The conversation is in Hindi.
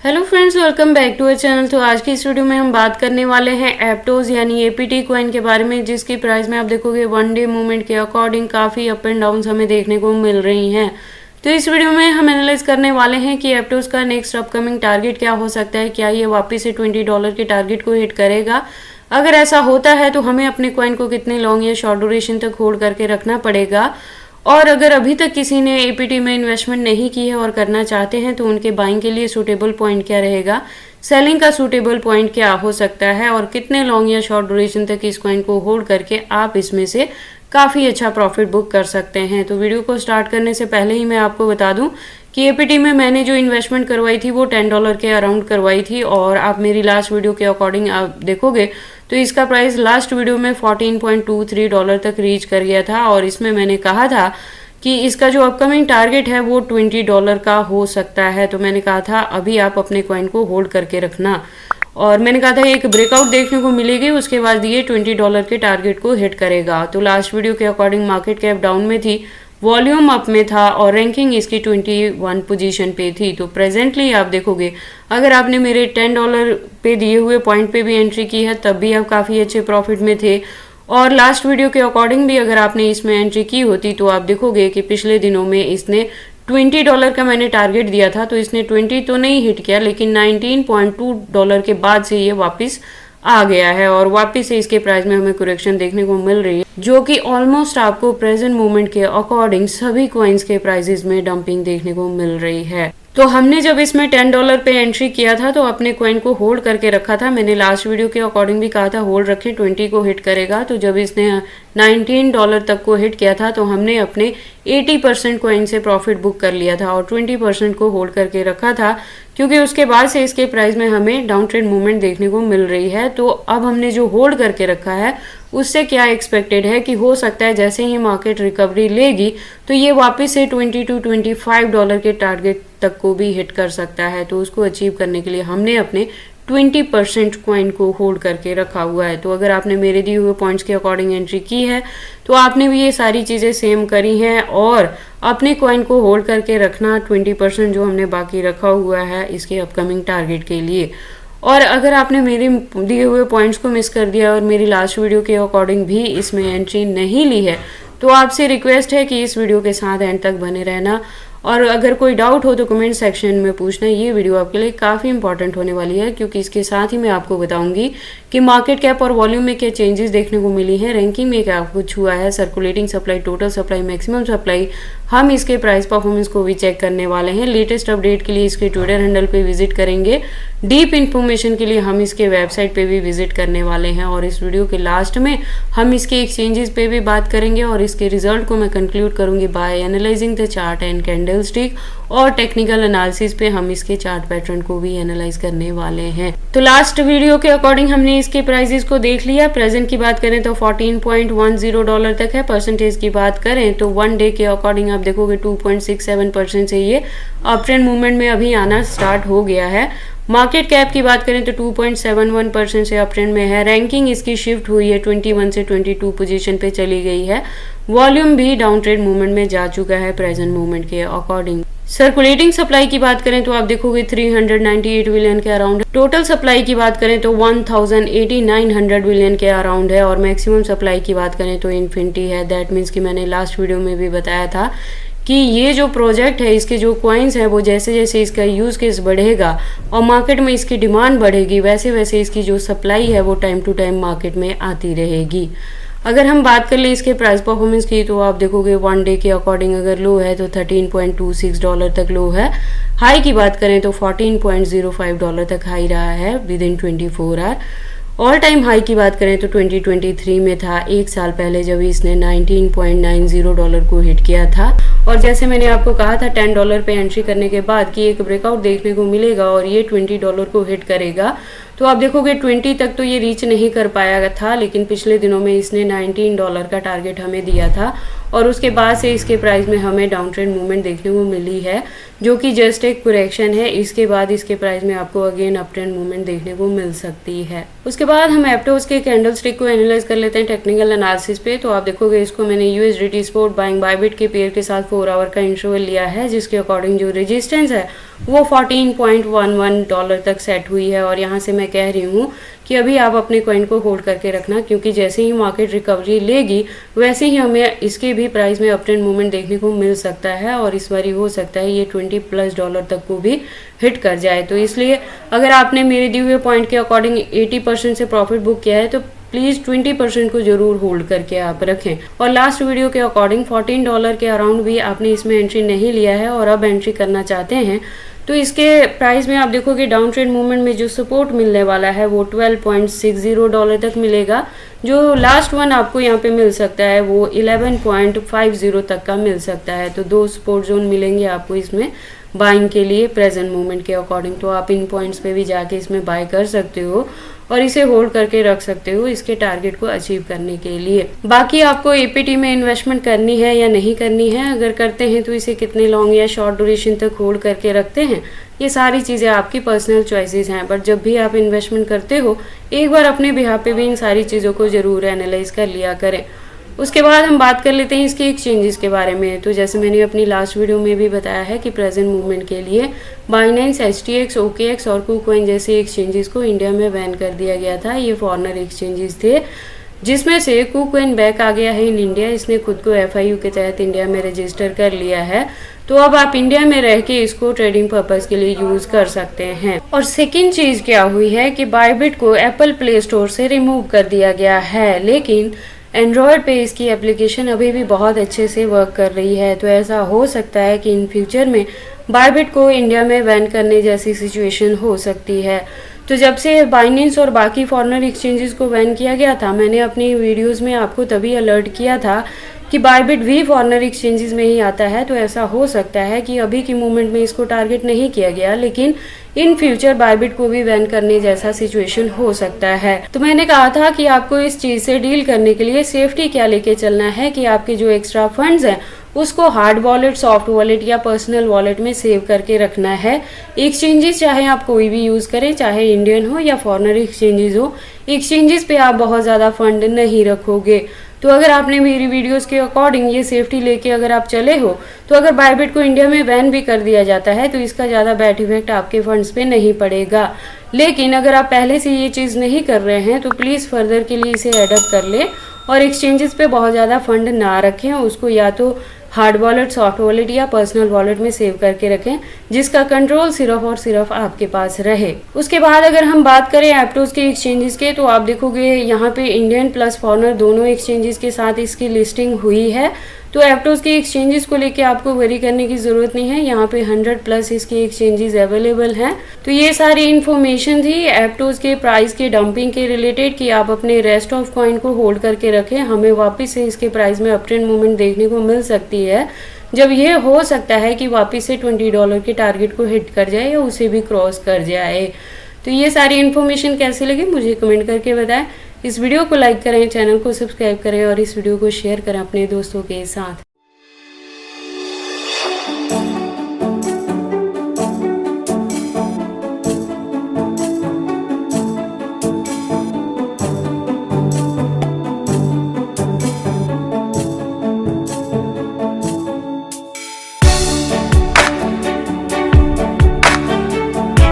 Hello friends, welcome back to our channel. तो आज की इस वीडियो में हम बात करने वाले हैं एप्टोज यानी एपीटी कॉइन के बारे में, जिसकी प्राइस में आप देखोगे वन डे मूवमेंट के अकॉर्डिंग काफ़ी अप एंड डाउन हमें देखने को मिल रही हैं। तो इस वीडियो में हम एनालाइज करने वाले हैं कि एप्टोज का नेक्स्ट अपकमिंग टारगेट क्या हो सकता है। क्या ये वापस से $20 के टारगेट को हिट करेगा? अगर ऐसा होता है तो हमें अपने कॉइन को कितने लॉन्ग या शॉर्ट ड्यूरेशन तक होल्ड करके रखना पड़ेगा। और अगर अभी तक किसी ने एपीटी में इन्वेस्टमेंट नहीं की है और करना चाहते हैं तो उनके बाइंग के लिए सूटेबल पॉइंट क्या रहेगा, सेलिंग का सूटेबल पॉइंट क्या हो सकता है और कितने लॉन्ग या शॉर्ट ड्यूरेशन तक इस कॉइन को होल्ड करके आप इसमें से काफ़ी अच्छा प्रॉफिट बुक कर सकते हैं। तो वीडियो को स्टार्ट करने से पहले ही मैं आपको बता दूं कि एपीटी में मैंने जो इन्वेस्टमेंट करवाई थी वो $10 के अराउंड करवाई थी, और आप मेरी लास्ट वीडियो के अकॉर्डिंग आप देखोगे तो इसका प्राइस लास्ट वीडियो में $14.23 तक रीच कर गया था। और इसमें मैंने कहा था कि इसका जो अपकमिंग टारगेट है वो $20 का हो सकता है। तो मैंने कहा था अभी आप अपने कॉइन को होल्ड करके रखना, और मैंने कहा था एक ब्रेकआउट देखने को मिलेगी, उसके बाद ये $20 के टारगेट को हिट करेगा। तो लास्ट वीडियो के अकॉर्डिंग मार्केट कैप डाउन में थी, वॉल्यूम अप में था और रैंकिंग इसकी 21 पोजीशन पे थी। तो प्रेजेंटली आप देखोगे अगर आपने मेरे $10 पे दिए हुए पॉइंट पे भी एंट्री की है तब भी आप काफ़ी अच्छे प्रॉफिट में थे, और लास्ट वीडियो के अकॉर्डिंग भी अगर आपने इसमें एंट्री की होती तो आप देखोगे कि पिछले दिनों में इसने $20 का मैंने टारगेट दिया था तो इसने 20 तो नहीं हिट किया, लेकिन $19.2 के बाद से ये वापस आ गया है और वापस से इसके प्राइस में हमें करेक्शन देखने को मिल रही है, जो कि ऑलमोस्ट आपको प्रेजेंट मूवमेंट के अकॉर्डिंग सभी कॉइन्स के प्राइसेस में डंपिंग देखने को मिल रही है। तो हमने जब इसमें $10 पे एंट्री किया था तो अपने कॉइन को होल्ड करके रखा था। मैंने लास्ट वीडियो के अकॉर्डिंग भी कहा था होल्ड रखें, 20 को हिट करेगा। तो जब इसने $19 तक को हिट किया था तो हमने अपने 80% कॉइन से प्रॉफिट बुक कर लिया था और 20% को होल्ड करके रखा था, क्योंकि उसके बाद से इसके प्राइस में हमें डाउन ट्रेंड मूवमेंट देखने को मिल रही है। तो अब हमने जो होल्ड करके रखा है उससे क्या एक्सपेक्टेड है कि हो सकता है जैसे ही मार्केट रिकवरी लेगी तो ये वापस से $20 to $25 के टारगेट तक को भी हिट कर सकता है। तो उसको अचीव करने के लिए हमने अपने 20% कॉइन को होल्ड करके रखा हुआ है। तो अगर आपने मेरे दिए हुए पॉइंट्स के अकॉर्डिंग एंट्री की है तो आपने भी ये सारी चीज़ें सेम करी हैं और अपने कॉइन को होल्ड करके रखना 20% जो हमने बाकी रखा हुआ है इसके अपकमिंग टारगेट के लिए। और अगर आपने मेरे दिए हुए पॉइंट्स को मिस कर दिया और मेरी लास्ट वीडियो के अकॉर्डिंग भी इसमें एंट्री नहीं ली है तो आपसे रिक्वेस्ट है कि इस वीडियो के साथ एंड तक बने रहना, और अगर कोई डाउट हो तो कमेंट सेक्शन में पूछना। ये वीडियो आपके लिए काफ़ी इंपॉर्टेंट होने वाली है, क्योंकि इसके साथ ही मैं आपको बताऊंगी कि मार्केट कैप और वॉल्यूम में क्या चेंजेस देखने को मिली हैं, रैंकिंग में क्या कुछ हुआ है, circulating supply, total supply, maximum supply, हम इसके प्राइस परफॉर्मेंस को भी चेक करने वाले हैं। लेटेस्ट अपडेट के लिए इसके ट्विटर हैंडल पे विजिट करेंगे, डीप इन्फॉर्मेशन के लिए हम इसके वेबसाइट पे भी विजिट करने वाले हैं, और इस वीडियो के लास्ट में हम इसके एक्सचेंजेस पे भी बात करेंगे और इसके रिजल्ट को मैं कंक्लूड करूंगी by analysing the chart and candlestick, और टेक्निकल एनालिसिस पे हम इसके चार्ट पैटर्न को भी एनालाइज करने वाले हैं। तो लास्ट वीडियो के अकॉर्डिंग हमने इसके प्राइसेस को देख लिया। प्रेजेंट की बात करें तो $14.10 तक है। परसेंटेज की बात करें तो वन डे के अकॉर्डिंग आप देखोगे 2.67% से ये अप ट्रेंड मूवमेंट में अभी आना स्टार्ट हो गया है। मार्केट कैप की बात करें तो 2.71% से अप ट्रेंड में है। रैंकिंग इसकी शिफ्ट हुई है, 21 से 22 पोजीशन पे चली गई है। वॉल्यूम भी डाउन ट्रेंड मूवमेंट में जा चुका है प्रेजेंट मूवमेंट के अकॉर्डिंग। सर्कुलेटिंग सप्लाई की बात करें तो आप देखोगे 398 बिलियन के अराउंड। टोटल सप्लाई की बात करें तो 1889 बिलियन के अराउंड है, और मैक्सिमम सप्लाई की बात करें तो इन्फिनिटी है। दैट मीन्स कि मैंने लास्ट वीडियो में भी बताया था कि ये जो प्रोजेक्ट है इसके जो कॉइन्स हैं वो जैसे जैसे इसका यूज केस बढ़ेगा और मार्केट में इसकी डिमांड बढ़ेगी वैसे वैसे इसकी जो सप्लाई है वो टाइम टू टाइम मार्केट में आती रहेगी। अगर हम बात कर लें इसके प्राइस परफॉर्मेंस की तो आप देखोगे वन डे के अकॉर्डिंग अगर लो है तो $13.26 तक लो है। हाई की बात करें तो $14.05 तक हाई रहा है within 24 hour. All time high की बात करें तो 2023 में था, एक साल पहले जब इसने $19.90 को हिट किया था। और जैसे मैंने आपको कहा था $10 पे एंट्री करने के बाद कि एक ब्रेकआउट देखने को मिलेगा और ये $20 को हिट करेगा, तो आप देखोगे 20 तक तो ये रीच नहीं कर पाया था, लेकिन पिछले दिनों में इसने $19 का टारगेट हमें दिया था और उसके बाद से इसके प्राइस में हमें डाउन ट्रेंड मूवमेंट देखने को मिली है, जो कि जस्ट एक करेक्शन है। इसके बाद इसके प्राइस में आपको अगेन अप ट्रेंड मूवमेंट देखने को मिल सकती है। उसके बाद हम एप्टोज के कैंडल स्टिक को एनालाइज कर लेते हैं टेक्निकल एनालिसिस पे। तो आप देखोगे इसको मैंने USDT स्पॉट बाइंग बायबिट के पेयर के साथ 4 आवर का इंटरवल लिया है, जिसके अकॉर्डिंग जो रेजिस्टेंस है वो $14.11 तक सेट हुई है। और यहाँ से मैं कह रही हूँ कि अभी आप अपने कॉइन को होल्ड करके रखना, क्योंकि जैसे ही मार्केट रिकवरी लेगी वैसे ही हमें इसके भी प्राइस में अप ट्रेंड मूवमेंट देखने को मिल सकता है, और इस बार हो सकता है ये $20+ तक को भी हिट कर जाए। तो इसलिए अगर आपने मेरे दिए हुए पॉइंट के अकॉर्डिंग 80% से प्रॉफिट बुक किया है तो प्लीज़ 20% को जरूर होल्ड करके आप रखें। और लास्ट वीडियो के अकॉर्डिंग $14 के अराउंड भी आपने इसमें एंट्री नहीं लिया है और अब एंट्री करना चाहते हैं तो इसके प्राइस में आप देखोगे डाउन ट्रेंड मूवमेंट में जो सपोर्ट मिलने वाला है वो $12.60 तक मिलेगा। जो लास्ट वन आपको यहाँ पे मिल सकता है वो 11.50 तक का मिल सकता है। तो 2 सपोर्ट जोन मिलेंगे आपको इसमें बाइंग के लिए प्रेजेंट मूवमेंट के अकॉर्डिंग। तो आप इन पॉइंट्स पे भी जाके इसमें बाय कर सकते हो और इसे होल्ड करके रख सकते हो इसके टारगेट को अचीव करने के लिए। बाकी आपको एपीटी में इन्वेस्टमेंट करनी है या नहीं करनी है, अगर करते हैं तो इसे कितने लॉन्ग या शॉर्ट ड्यूरेशन तक होल्ड करके रखते हैं, ये सारी चीज़ें आपकी पर्सनल चॉइसेस हैं। बट जब भी आप इन्वेस्टमेंट करते हो एक बार अपने बिहाफ पे भी इन सारी चीज़ों को ज़रूर एनालाइज कर लिया करें। उसके बाद हम बात कर लेते हैं इसके एक्सचेंजेस के बारे में। तो जैसे मैंने अपनी लास्ट वीडियो में भी बताया है कि प्रेजेंट मूवमेंट के लिए बाइनेंस, HTX, OKX और KuCoin जैसे एक्सचेंजेस को इंडिया में बैन कर दिया गया था। ये फॉरेनर एक्सचेंजेस थे, जिसमें से KuCoin बैक आ गया है इन इंडिया। इसने खुद को FIU के तहत इंडिया में रजिस्टर कर लिया है। तो अब आप इंडिया में रह के इसको ट्रेडिंग पर्पस के लिए यूज कर सकते हैं। और सेकेंड चीज क्या हुई है कि बायबिट को एप्पल प्ले स्टोर से रिमूव कर दिया गया है, लेकिन एंड्रॉयड पे इसकी एप्लीकेशन अभी भी बहुत अच्छे से वर्क कर रही है। तो ऐसा हो सकता है कि इन फ्यूचर में बायबिट को इंडिया में बैन करने जैसी सिचुएशन हो सकती है। तो जब से बाइनेंस और बाकी फॉरेनर एक्सचेंजेस को बैन किया गया था, मैंने अपनी वीडियोस में आपको तभी अलर्ट किया था कि बायबिट भी फॉरेनर एक्सचेंजेस में ही आता है। तो ऐसा हो सकता है कि अभी की मूवमेंट में इसको टारगेट नहीं किया गया, लेकिन इन फ्यूचर बायबिट को भी बैन करने जैसा सिचुएशन हो सकता है। तो मैंने कहा था कि आपको इस चीज से डील करने के लिए सेफ्टी क्या लेके चलना है कि आपके जो एक्स्ट्रा फंड्स हैं उसको हार्ड वॉलेट, सॉफ्ट वॉलेट या पर्सनल वॉलेट में सेव करके रखना है। एक्सचेंजेस चाहे आप कोई भी यूज करें, चाहे इंडियन हो या फॉरेनर एक्सचेंजेस हो, एक्सचेंजेस पे आप बहुत ज्यादा फंड नहीं रखोगे। तो अगर आपने मेरी वीडियोस के अकॉर्डिंग ये सेफ्टी लेके अगर आप चले हो तो अगर बायबिट को इंडिया में बैन भी कर दिया जाता है तो इसका ज़्यादा बैड इफेक्ट आपके फंड्स पे नहीं पड़ेगा। लेकिन अगर आप पहले से ये चीज़ नहीं कर रहे हैं तो प्लीज़ फर्दर के लिए इसे एडप्ट कर लें और एक्सचेंजेस पे बहुत ज़्यादा फंड ना रखें। उसको या तो हार्ड वॉलेट, सॉफ्ट वॉलेट या पर्सनल वॉलेट में सेव करके रखें, जिसका कंट्रोल सिर्फ और सिर्फ आपके पास रहे। उसके बाद अगर हम बात करें एप्टोज के एक्सचेंजेस के, तो आप देखोगे यहाँ पे इंडियन प्लस फॉरेनर दोनों एक्सचेंजेस के साथ इसकी लिस्टिंग हुई है। तो एप्टोज के एक्सचेंजेस को लेके आपको वरी करने की जरूरत नहीं है, यहाँ पे 100+ इसके एक्सचेंजेस अवेलेबल हैं। तो ये सारी इन्फॉर्मेशन थी एप्टोज के प्राइस के डंपिंग के रिलेटेड कि आप अपने रेस्ट ऑफ कॉइन को होल्ड करके रखें। हमें वापस से इसके प्राइस में अप ट्रेंड मूवमेंट देखने को मिल सकती है, जब ये हो सकता है कि वापस से $20 के टारगेट को हिट कर जाए या उसे भी क्रॉस कर जाए। तो ये सारी इन्फॉर्मेशन कैसी लगी मुझे कमेंट करके बताएं। इस वीडियो को लाइक करें, चैनल को सब्सक्राइब करें और इस वीडियो को शेयर करें अपने दोस्तों के साथ।